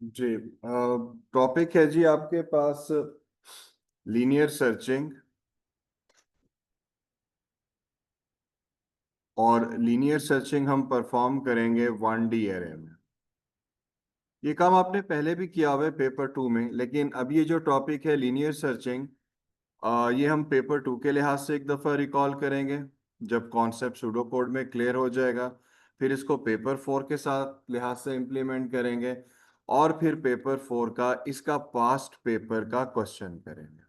जी, topic है जी आपके पास linear searching. और लीनियर सर्चिंग हम परफॉर्म करेंगे 1D एरे में। ये काम आपने पहले भी किया हुआ है पेपर 2 में, लेकिन अब ये जो टॉपिक है लीनियर सर्चिंग, ये हम पेपर 2 के लिहाज से एक दफ़ा रिकॉल करेंगे जब कॉन्सेप्ट सूडो कोड में क्लियर हो जाएगा। फिर इसको पेपर 4 के साथ लिहाज से इम्प्लीमेंट करेंगे, और फिर पेपर 4 का इसका पास्ट पेपर का क्वेश्चन करेंगे।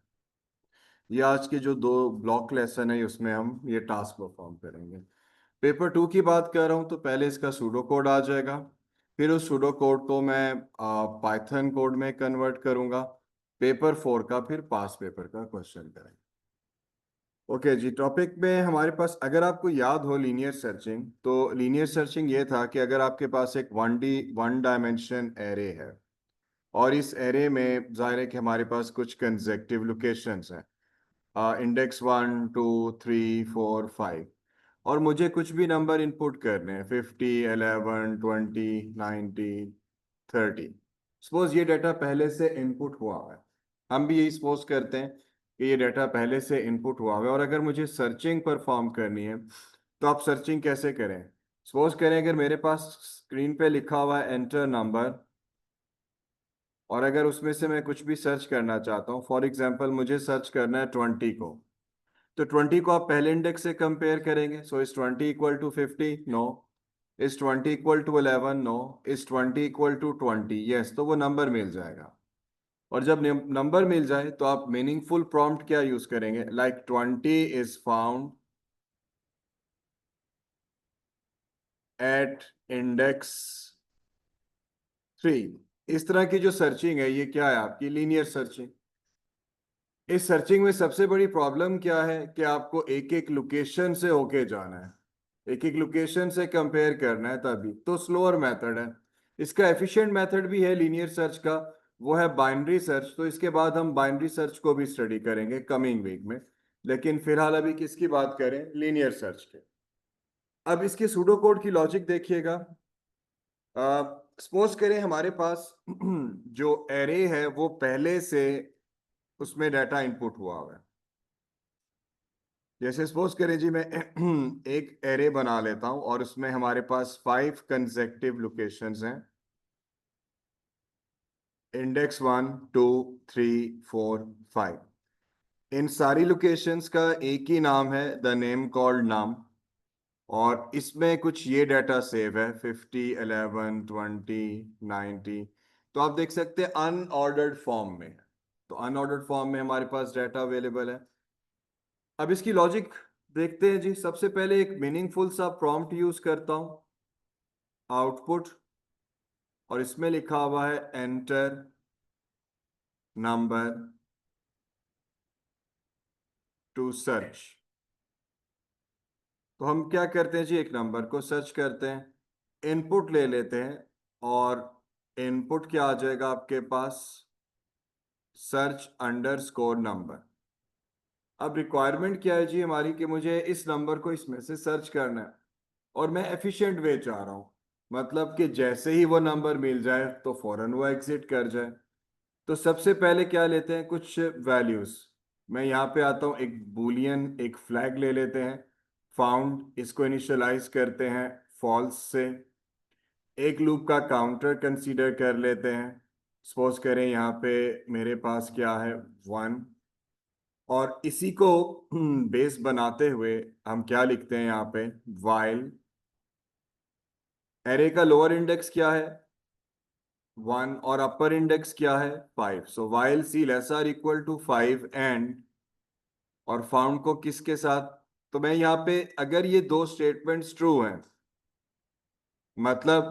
ये आज के जो दो ब्लॉक लेसन है उसमें हम ये टास्क परफॉर्म करेंगे। पेपर 2 की बात कर रहा हूँ तो पहले इसका सूडो कोड आ जाएगा। फिर उस सूडो कोड को मैं पाइथन कोड में कन्वर्ट करूंगा। पेपर 4 का फिर पास पेपर का क्वेश्चन करेंगे। ओके जी, टॉपिक में हमारे पास, अगर आपको याद हो लीनियर सर्चिंग, तो लीनियर सर्चिंग ये था कि अगर आपके पास एक 1D 1 डायमेंशन एरे है, और इस एरे में जाहिर है कि हमारे पास कुछ कंसेक्टिव लोकेशंस हैं, इंडेक्स 1 2 3 4 5, और मुझे कुछ भी नंबर इनपुट करने हैं, 50 11 20 90 30। सपोज ये डाटा पहले से इनपुट हुआ है। हम भी यही सपोज करते हैं कि ये डाटा पहले से इनपुट हुआ है, और अगर मुझे सर्चिंग परफॉर्म करनी है तो आप सर्चिंग कैसे करें। सपोज करें अगर मेरे पास स्क्रीन पे लिखा हुआ है एंटर नंबर, और अगर उसमें से मैं कुछ भी सर्च करना चाहता हूँ, फॉर एग्जांपल मुझे सर्च करना है 20 को, तो 20 को आप पहले इंडेक्स से कंपेयर करेंगे। So is 20 equal to 50? No. Is 20 equal to 11? No. Is 20 equal to 20? Yes. तो वो नंबर मिल जाएगा। और जब नंबर मिल जाए तो आप मीनिंगफुल प्रॉम्प्ट क्या यूज करेंगे, like 20 is found at index 3। इस तरह की जो सर्चिंग है ये क्या है, आपकी लीनियर सर्चिंग। इस सर्चिंग में सबसे बड़ी प्रॉब्लम क्या है कि आपको एक एक लोकेशन से होके जाना है, एक एक लोकेशन से कंपेयर करना है, तभी तो स्लोअर मेथड है। इसका एफिशिएंट मेथड भी है लीनियर सर्च का, वो है बाइनरी सर्च। तो इसके बाद हम बाइनरी सर्च को भी स्टडी करेंगे कमिंग वीक में, लेकिन फिलहाल अभी किसकी बात करें, लीनियर सर्च के। अब इसके सूडो कोड की लॉजिक देखिएगा। सपोज करें हमारे पास जो एरे है वो पहले से उसमें डाटा इनपुट हुआ हुआ है। जैसे सपोज करें जी, मैं एक एरे बना लेता हूं और उसमें हमारे पास 5 कंसेक्टिव लोकेशंस हैं, इंडेक्स 1 2 3 4 5। इन सारी लोकेशंस का एक ही नाम है, द नेम कॉल्ड नाम। और इसमें कुछ ये डाटा सेव है, 50 11 20 90। तो आप देख सकते हैं अनऑर्डर्ड फॉर्म में। तो अनऑर्डर्ड फॉर्म में हमारे पास डाटा अवेलेबल है। अब इसकी लॉजिक देखते हैं जी। सबसे पहले एक मीनिंगफुल सा प्रॉम्प्ट यूज करता हूं, आउटपुट, और इसमें लिखा हुआ है एंटर नंबर टू सर्च। तो हम क्या करते हैं जी, एक नंबर को सर्च करते हैं, इनपुट ले लेते हैं, और इनपुट क्या आ जाएगा आपके पास, सर्च अंडरस्कोर नंबर। अब रिक्वायरमेंट क्या है जी हमारी, कि मुझे इस नंबर को इसमें से सर्च करना है, और मैं एफिशिएंट वे चाह रहा हूं, मतलब कि जैसे ही वो नंबर मिल जाए तो फौरन वो एग्जिट कर जाए। तो सबसे पहले क्या लेते हैं, कुछ वैल्यूज। मैं यहाँ पे आता हूँ, एक बूलियन एक फ्लैग ले लेते हैं, फाउंड, इसको इनिशियलाइज करते हैं फॉल्स से। एक लूप का काउंटर कंसीडर कर लेते हैं। सपोज करें यहाँ पे मेरे पास क्या है, 1। और इसी को बेस बनाते हुए हम क्या लिखते हैं यहाँ पे, वाइल। एरे का लोअर इंडेक्स क्या है, 1, और अपर इंडेक्स क्या है, 5। So while c less or equal to 5 and, और फाउंड को किसके साथ। तो मैं यहाँ पे, अगर ये दो स्टेटमेंट्स ट्रू हैं, मतलब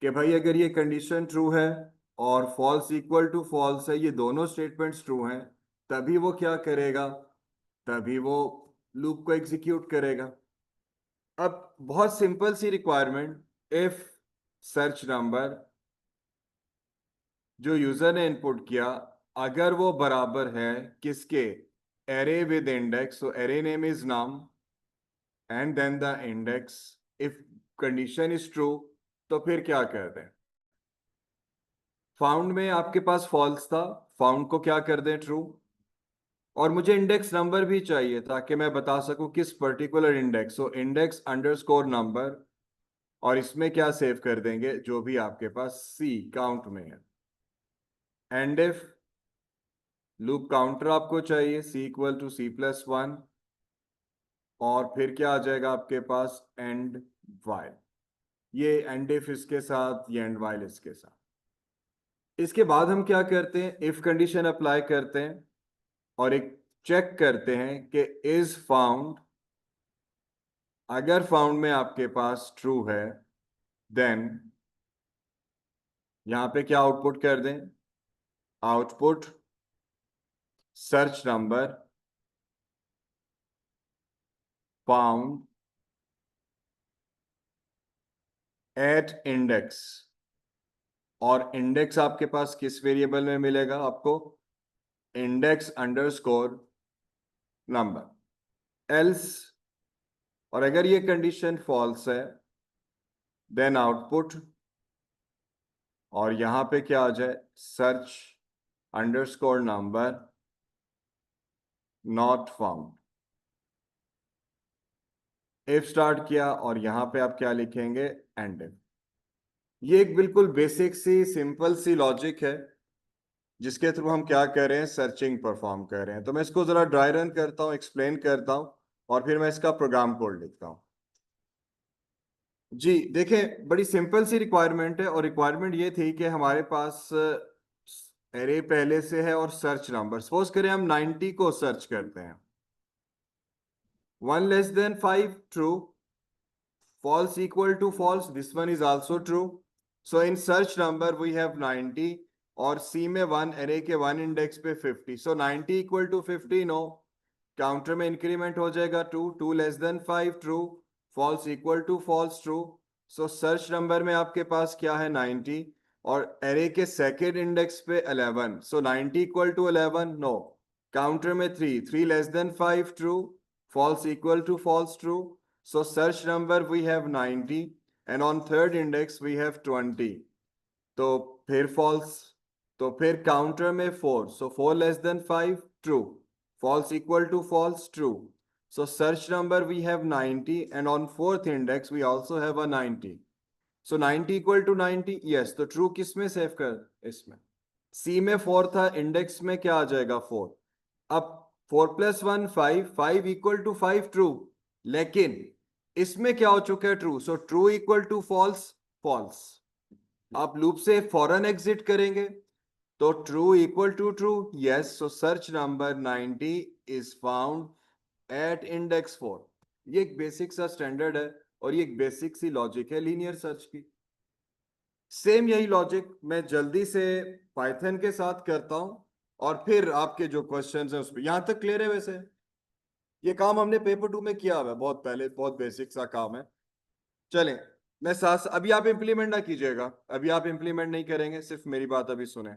कि भाई अगर ये कंडीशन ट्रू है और फॉल्स इक्वल टू फॉल्स है, ये दोनों स्टेटमेंट्स ट्रू हैं, तभी वो क्या करेगा, तभी वो लूप को एग्जीक्यूट करेगा। अब बहुत सिंपल सी रिक्वायरमेंट, इफ सर्च नंबर जो यूजर ने इनपुट किया, अगर वो बराबर है किसके, array with index, so array name is नाम and then the index. If condition is true, तो फिर क्या कर दें, फाउंड में आपके पास फॉल्स था, फाउंड को क्या कर दें ट्रू, और मुझे इंडेक्स नंबर भी चाहिए ताकि मैं बता सकूं किस particular index, so index underscore number, और इसमें क्या सेव कर देंगे जो भी आपके पास सी काउंट में है। एंड इफ लूप काउंटर आपको चाहिए c equal to c plus one, और फिर क्या आ जाएगा आपके पास एंड वाइल, ये एंड इफ इसके साथ, ये एंड वाइल इसके साथ। इसके बाद हम क्या करते हैं, इफ कंडीशन अप्लाई करते हैं और एक चेक करते हैं कि इज फाउंड, अगर फाउंड में आपके पास ट्रू है देन यहां पे क्या आउटपुट कर दें, output search number found at index, और इंडेक्स आपके पास किस वेरिएबल में मिलेगा आपको, इंडेक्स अंडरस्कोर नंबर एल्स, और अगर ये कंडीशन फॉल्स है देन आउटपुट, और यहां पे क्या आ जाए, search underscore number not found. If start किया और यहां पे आप क्या लिखेंगे, एंड इफ। ये एक बिल्कुल बेसिक सी सिंपल सी लॉजिक है जिसके थ्रू हम क्या कर रहे हैं, सर्चिंग परफॉर्म कर रहे हैं। तो मैं इसको जरा ड्राई रन करता हूं, एक्सप्लेन करता हूं, और फिर मैं इसका प्रोग्राम कोड लिखता हूं। जी देखें, बड़ी सिंपल सी रिक्वायरमेंट है, और रिक्वायरमेंट ये थी कि हमारे पास एरे पहले से है और सर्च नंबर, सपोज करें हम 90 को सर्च करते हैं, 1 less than 5 true, false equal to false, this one is also true, so in search number we have 90, और C में 1 array के 1 इंडेक्स पे 50, so 90 equal to 50 no, counter में इंक्रीमेंट हो जाएगा 2, 2 less than 5 true, false equal to false true, so search number में आपके पास क्या है 90, और array के सेकेंड इंडेक्स पे 11, so 90 equal to 11 no, counter में 3, 3 less than 5 true, false equal to false true, so search number we have 90 and on third index we have 20, तो फिर false, तो फिर counter में 4, so 4 less than 5 true, false equal to false true, so search number we have 90 and on fourth index we also have a 90, so 90 equal to 90, yes, तो true किस में save कर, इसमें C में 4 था, इंडेक्स में क्या आ जाएगा 4, अब 4 प्लस 1 5, 5 इक्वल टू 5 ट्रू, लेकिन इसमें क्या हो चुका है true, so true equal to false, false, आप लूप से फौरन एग्जिट करेंगे तो true equal to true, yes, so search number 90 is found at index 4। ये एक बेसिक सा स्टैंडर्ड है और ये एक बेसिक सी लॉजिक है लीनियर सर्च की। सेम यही लॉजिक मैं जल्दी से पाइथन के साथ करता हूं और फिर आपके जो क्वेश्चंस हैं उस पर, यहां तक क्लियर है। वैसे ये काम हमने पेपर 2 में किया हुआ है बहुत पहले, बहुत बेसिक सा काम है। चलें, मैं साथ, अभी आप इंप्लीमेंट ना कीजिएगा, अभी आप इंप्लीमेंट नहीं करेंगे, सिर्फ मेरी बात अभी सुने।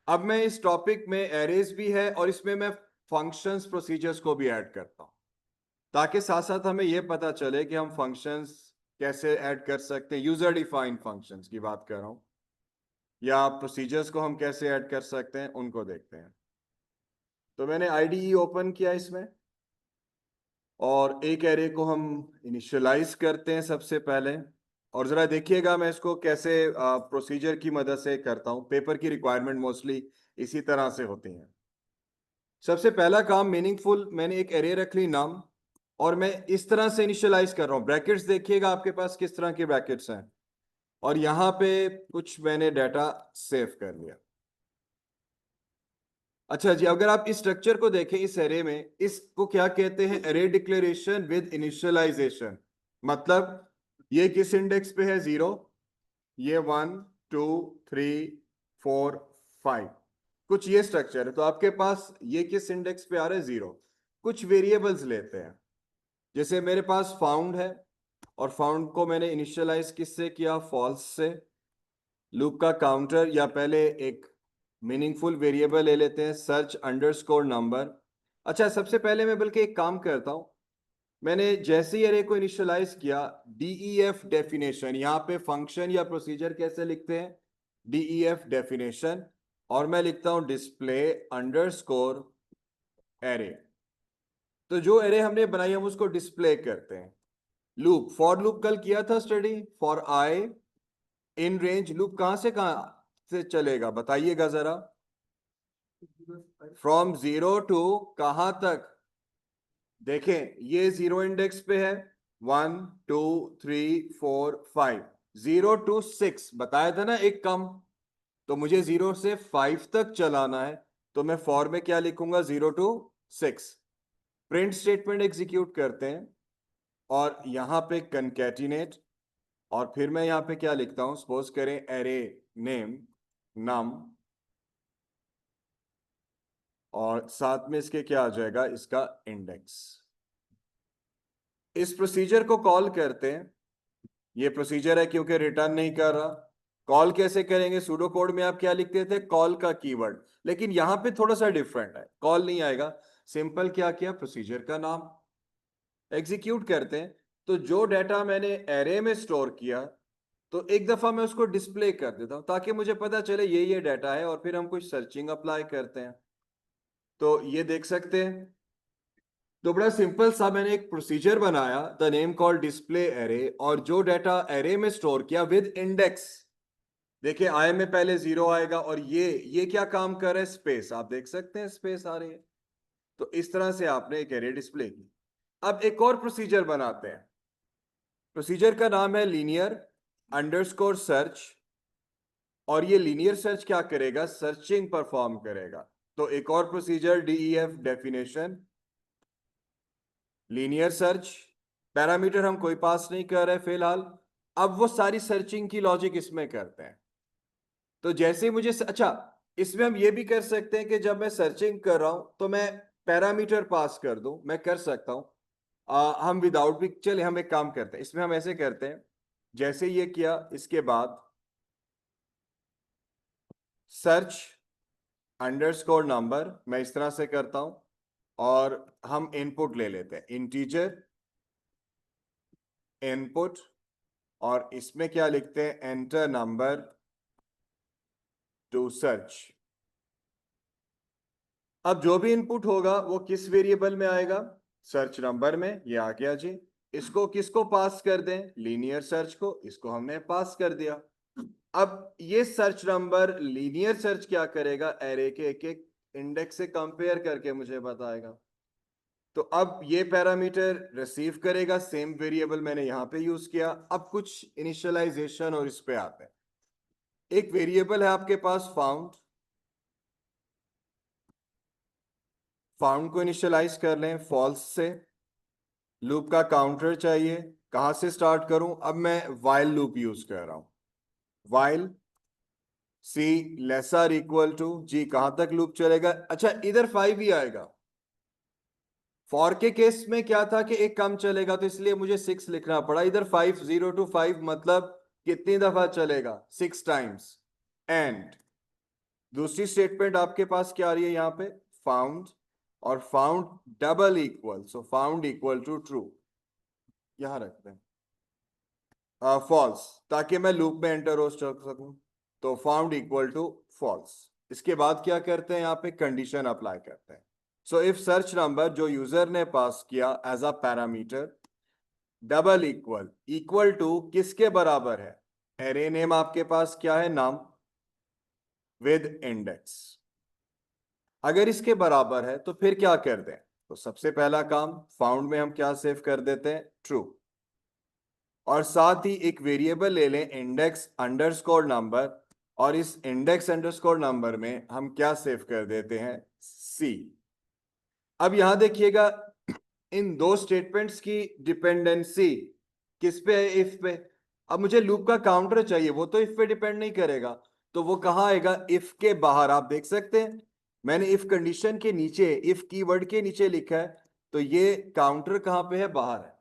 अब मैं इस टॉपिक में एरेज भी है और इसमें मैं फंक्शंस प्रोसीजर्स को भी ऐड करता हूं, ताकि साथ साथ हमें यह पता चले कि हम फंक्शंस कैसे ऐड कर सकते हैं। यूजर डिफाइंड फंक्शंस की बात कर रहा हूं, या प्रोसीजर्स को हम कैसे ऐड कर सकते हैं उनको देखते हैं। तो मैंने आईडीई ओपन किया इसमें, और एक एरे को हम इनिशियलाइज करते हैं सबसे पहले। और जरा देखिएगा मैं इसको कैसे प्रोसीजर की मदद से करता हूं, पेपर की रिक्वायरमेंट मोस्टली इसी तरह से होती हैं। सबसे पहला काम मीनिंगफुल, मैंने एक एरे रख ली नाम, और मैं इस तरह से इनिशियलाइज कर रहा हूं। ब्रैकेट्स देखिएगा आपके पास किस तरह के ब्रैकेट्स हैं, और यहां पे कुछ मैंने डाटा सेव कर लिया। अच्छा जी, अगर आप इस स्ट्रक्चर को देखें इस एरे में, इसको क्या कहते हैं, एरे डिक्लेरेशन विद इनिशियलाइजेशन। मतलब ये किस इंडेक्स पे है, 0, ये 1 2 3 4 5, कुछ ये स्ट्रक्चर है। तो आपके पास ये किस इंडेक्स पे आ रहा है, 0। कुछ वेरिएबल्स लेते हैं, जैसे मेरे पास फाउंड है, और फाउंड को मैंने इनिशियलाइज किससे किया, फॉल्स से। लूप का काउंटर, या पहले एक मीनिंगफुल वेरिएबल ले लेते हैं, सर्च अंडरस्कोर नंबर। अच्छा, सबसे पहले मैं बल्कि एक काम करता हूं, मैंने जैसे ही अरे को इनिशियलाइज किया, डीईएफ डेफिनेशन, यहां पे फंक्शन या प्रोसीजर कैसे लिखते हैं, DEF डेफिनेशन, और मैं लिखता हूं डिस्प्ले अंडरस्कोर एरे। तो जो एरे हमने बनाई हम उसको डिस्प्ले करते हैं। लूप, फॉर लूप कल किया था study, for I in range. Loop कहां से चलेगा बताइएगा जरा। फ्रॉम 0 टू कहां तक? देखें ये 0 इंडेक्स पे है, 1 2 3 4 5, 0 टू 6 बताया था ना एक कम। तो मुझे 0 से 5 तक चलाना है, तो मैं फॉर में क्या लिखूंगा, 0 टू 6। प्रिंट स्टेटमेंट एग्जीक्यूट करते हैं और यहां पे कंकैटिनेट, और फिर मैं यहां पे क्या लिखता हूं, सपोज करें एरे नेम नम, और साथ में इसके क्या आ जाएगा, इसका इंडेक्स। इस प्रोसीजर को कॉल करते हैं। ये प्रोसीजर है क्योंकि रिटर्न नहीं कर रहा। कॉल कैसे करेंगे, सूडो कोड में आप क्या लिखते थे, कॉल का कीवर्ड, लेकिन यहां पे थोड़ा सा डिफरेंट है, कॉल नहीं आएगा। सिंपल क्या किया, प्रोसीजर का नाम एग्जीक्यूट करते हैं। तो जो डाटा मैंने एरे में स्टोर किया, तो एक दफा मैं उसको डिस्प्ले कर देता हूं ताकि मुझे पता चले ये डाटा है, और फिर हम कुछ सर्चिंग अप्लाई करते हैं। तो ये देख सकते हैं। तो बड़ा सिंपल सा मैंने एक प्रोसीजर बनाया, the name call display array, और जो डाटा एरे में स्टोर किया विद इंडेक्स। देखिए आई में पहले 0 आएगा, और ये क्या काम कर रहा है, स्पेस, आप देख सकते हैं स्पेस आ रही है। तो इस तरह से आपने एक एरे डिस्प्ले की। अब एक और प्रोसीजर बनाते हैं। प्रोसीजर का नाम है लीनियर अंडरस्कोर सर्च, और ये लीनियर सर्च क्या करेगा, सर्चिंग परफॉर्म करेगा। तो एक और procedure DEF definition linear search, parameter हम कोई पास नहीं कर रहे फिलहाल। अब वो सारी सर्चिंग की लॉजिक इसमें करते हैं। तो जैसे ही मुझे अच्छा, इसमें हम ये भी कर सकते हैं कि जब मैं सर्चिंग कर रहा हूं तो मैं पैरामीटर पास कर दूं, मैं कर सकता हूं। हम विदाउट भी, चले हम एक काम करते हैं, इसमें हम ऐसे करते हैं, जैसे ये किया इसके बाद सर्च अंडरस्कोर नंबर, मैं इस तरह से करता हूं, और हम इनपुट ले लेते हैं इंटीजर इनपुट, और इसमें क्या लिखते हैं, एंटर नंबर टू सर्च। अब जो भी इनपुट होगा वो किस वेरिएबल में आएगा, सर्च नंबर में। ये आ गया जी। इसको किसको पास कर दें, लीनियर सर्च को, इसको हमने पास कर दिया। अब ये सर्च नंबर लीनियर सर्च क्या करेगा, एरे के एक एक इंडेक्स से कंपेयर करके मुझे बताएगा। तो अब ये पैरामीटर रिसीव करेगा, सेम वेरिएबल मैंने यहां पे यूज किया। अब कुछ इनिशियलाइजेशन और इस पे आते हैं। एक वेरिएबल है आपके पास फाउंड, फाउंड को इनिशियलाइज कर लें फॉल्स से। लूप का काउंटर चाहिए, कहां से स्टार्ट करूं, अब मैं वाइल लूप यूज कर रहा हूं। While c lesser equal to g, कहां तक लूप चलेगा, अच्छा इधर 5 ही आएगा। फॉर के केस में क्या था कि एक कम चलेगा, तो इसलिए मुझे 6 लिखना पड़ा इधर। 5 0 to 5 मतलब कितनी दफा चलेगा, 6 टाइम्स। एंड दूसरी स्टेटमेंट आपके पास क्या आ रही है यहां पे, फाउंड, और found double equal, so found equal to true, यहां रखते हैं फॉल्स, ताकि मैं लूप में एंटर हो सकूं। तो फाउंड इक्वल टू फॉल्स। इसके बाद क्या करते हैं, यहां पे कंडीशन अप्लाई करते हैं। सो इफ सर्च नंबर जो यूजर ने पास किया as a parameter, double equal, equal to किसके बराबर है, एरे नेम आपके पास क्या है, नाम विद इंडेक्स। अगर इसके बराबर है तो फिर क्या कर दें, तो सबसे पहला काम फाउंड में हम क्या सेव कर देते हैं, ट्रू, और साथ ही एक वेरिएबल ले लें इंडेक्स अंडरस्कोर नंबर, और इस इंडेक्स अंडरस्कोर नंबर में हम क्या सेव कर देते हैं, सी। अब यहां देखिएगा इन दो स्टेटमेंट्स की डिपेंडेंसी किस पे है, इफ पे। अब मुझे लूप का काउंटर चाहिए, वो तो इफ पे डिपेंड नहीं करेगा, तो वो कहां आएगा, इफ के बाहर। आप देख सकते हैं मैंने इफ कंडीशन के नीचे, इफ कीवर्ड के नीचे लिखा है, तो ये काउंटर कहां पे है, बाहर है।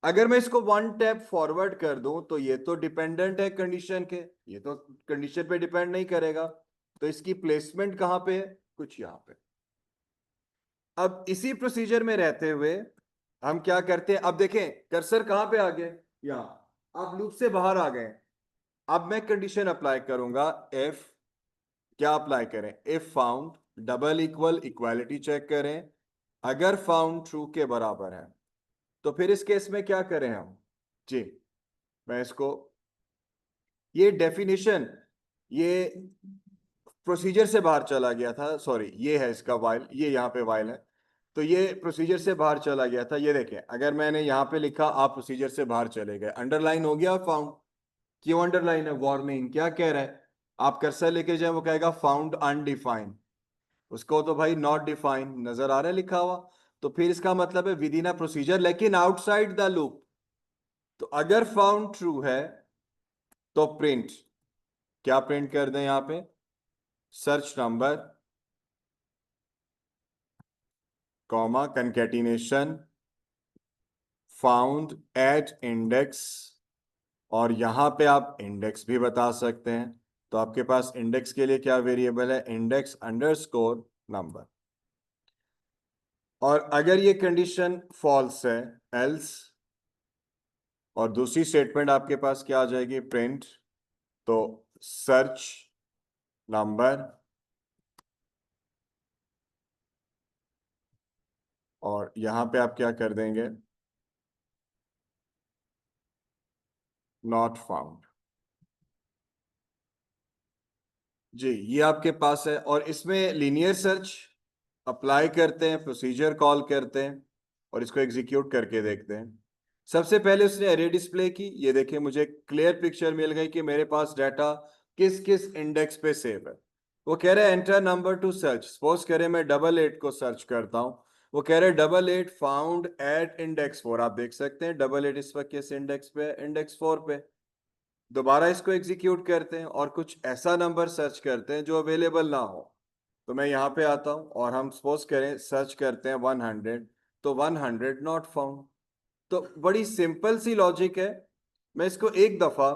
अगर मैं इसको 1 टैप फॉरवर्ड कर दूं तो ये तो डिपेंडेंट है कंडीशन के, ये तो कंडीशन पे डिपेंड नहीं करेगा। तो इसकी प्लेसमेंट कहां पे है, कुछ यहां पे। अब इसी प्रोसीजर में रहते हुए हम क्या करते हैं, अब देखें कर्सर कहां पे आ गए, यहां। आप लूप से बाहर आ गए, अब मैं कंडीशन अप्लाई करूंगा, इफ, क्या अप्लाई करें, if found double equal, equality check करें, अगर फाउंड ट्रू के बराबर है तो फिर इस केस में क्या करें हम जी। मैं इसको, ये डेफिनेशन, ये प्रोसीजर से बाहर चला गया था, सॉरी ये है इसका वाइल, ये यहाँ पे वाइल है, तो ये प्रोसीजर से बाहर चला गया था। ये देखें, अगर मैंने यहाँ पे लिखा आप प्रोसीजर से बाहर चले गए, अंडरलाइन हो गया फाउंड। क्यों अंडरलाइन है, वार्निंग, क्या कह रहा है, आप कर्सर लेके जाए वो कहेगा फाउंड अनडिफाइंड, उसको तो भाई नॉट डिफाइंड नजर आ रहा है लिखा हुआ, तो फिर इसका मतलब है विद इन अ प्रोसीजर लेकिन आउटसाइड द लूप। तो अगर फाउंड ट्रू है तो प्रिंट, क्या प्रिंट कर दें यहां पे, search number comma concatenation found at index, और यहां पे आप इंडेक्स भी बता सकते हैं। तो आपके पास इंडेक्स के लिए क्या वेरिएबल है, इंडेक्स अंडरस्कोर नंबर। और अगर ये कंडीशन फॉल्स है, एल्स, और दूसरी स्टेटमेंट आपके पास क्या आ जाएगी, प्रिंट, तो सर्च नंबर, और यहां पे आप क्या कर देंगे, नॉट फाउंड। जी, ये आपके पास है, और इसमें लीनियर सर्च अप्लाई करते हैं, प्रोसीजर कॉल करते हैं, और इसको एग्जीक्यूट करके देखते हैं। सबसे पहले उसने एरे डिस्प्ले की, ये देखिए मुझे क्लियर पिक्चर मिल गई कि मेरे पास डाटा किस किस इंडेक्स पे सेव है। वो कह रहे हैं enter number two search, suppose करें मैं 88 को सर्च करता हूँ, वो कह रहे हैं 88 फाउंड एट इंडेक्स 4, आप देख सकते हैं 88 इस वक्त किस इंडेक्स पे, इंडेक्स 4 पे। दोबारा इसको एग्जीक्यूट करते हैं और कुछ ऐसा नंबर सर्च करते हैं जो अवेलेबल ना हो। तो मैं यहाँ पे आता हूँ और हम सपोज करें सर्च करते हैं 100, तो 100 नॉट फाउंड। तो बड़ी सिंपल सी लॉजिक है। मैं इसको एक दफा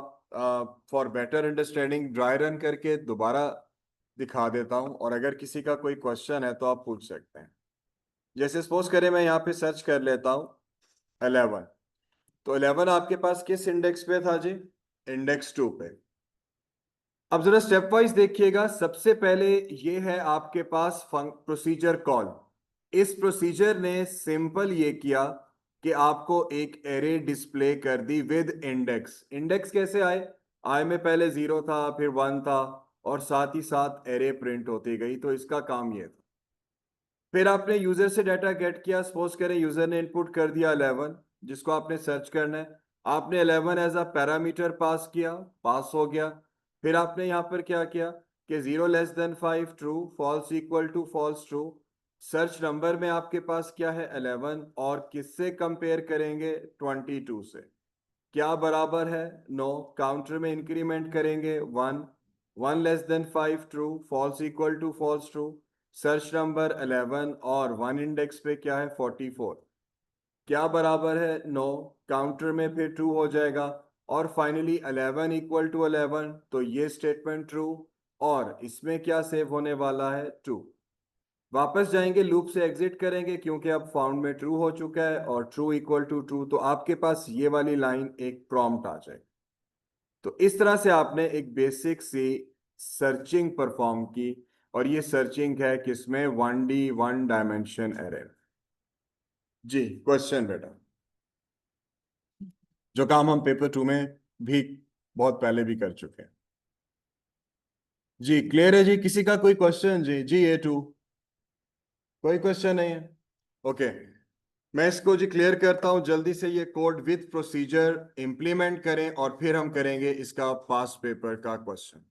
for better understanding dry run करके दोबारा दिखा देता हूँ, और अगर किसी का कोई क्वेश्चन है तो आप पूछ सकते हैं। जैसे सपोज करें मैं यहाँ पे सर्च कर लेता हूँ 11, तो 11 आपके पास किस इंडेक्स पे था जी, इंडेक्स 2 पे। अब जरा स्टेप वाइज देखिएगा, सबसे पहले ये है आपके पास प्रोसीजर कॉल। इस प्रोसीजर ने सिंपल ये किया कि आपको एक एरे डिस्प्ले कर दी विद इंडेक्स। इंडेक्स कैसे आए, आए में पहले 0 था, फिर 1 था, और साथ ही साथ एरे प्रिंट होती गई, तो इसका काम ये था। फिर आपने यूजर से डाटा गेट किया, सपोज करें यूजर ने इनपुट कर दिया 11, जिसको आपने सर्च करना है, आपने 11 एज अ पैरामीटर पास किया, पास हो गया। फिर आपने यहाँ पर क्या किया कि 0 <5 true, false equal to false true. Search number में आपके पास क्या है 11, और किससे कंपेयर करेंगे, 22 से, क्या बराबर है, नो, काउंटर में इंक्रीमेंट करेंगे 1, 1 <5 true, false equal to false true. Search number 11 और 1 इंडेक्स पे क्या है 44, क्या बराबर है, नो, काउंटर में फिर ट्रू हो जाएगा। और फाइनली 11 इक्वल टू 11, तो ये स्टेटमेंट ट्रू, और इसमें क्या सेव होने वाला है, ट्रू। वापस जाएंगे, लूप से एग्जिट करेंगे क्योंकि अब फाउंड में ट्रू हो चुका है, और ट्रू इक्वल टू ट्रू, तो आपके पास ये वाली लाइन एक प्रॉम्प्ट आ जाएगी। तो इस तरह से आपने एक बेसिक सी सर्चिंग परफॉर्म की, और ये सर्चिंग है किसमें, 1D 1 डायमेंशन एरे। जी, क्वेश्चन बेटा, जो काम हम पेपर 2 में भी बहुत पहले भी कर चुके हैं। जी क्लियर है जी, किसी का कोई क्वेश्चन जी, जी A2, कोई क्वेश्चन नहीं है, ओके। मैं इसको जी क्लियर करता हूं जल्दी से, ये कोड विद प्रोसीजर इंप्लीमेंट करें और फिर हम करेंगे इसका पास पेपर का क्वेश्चन।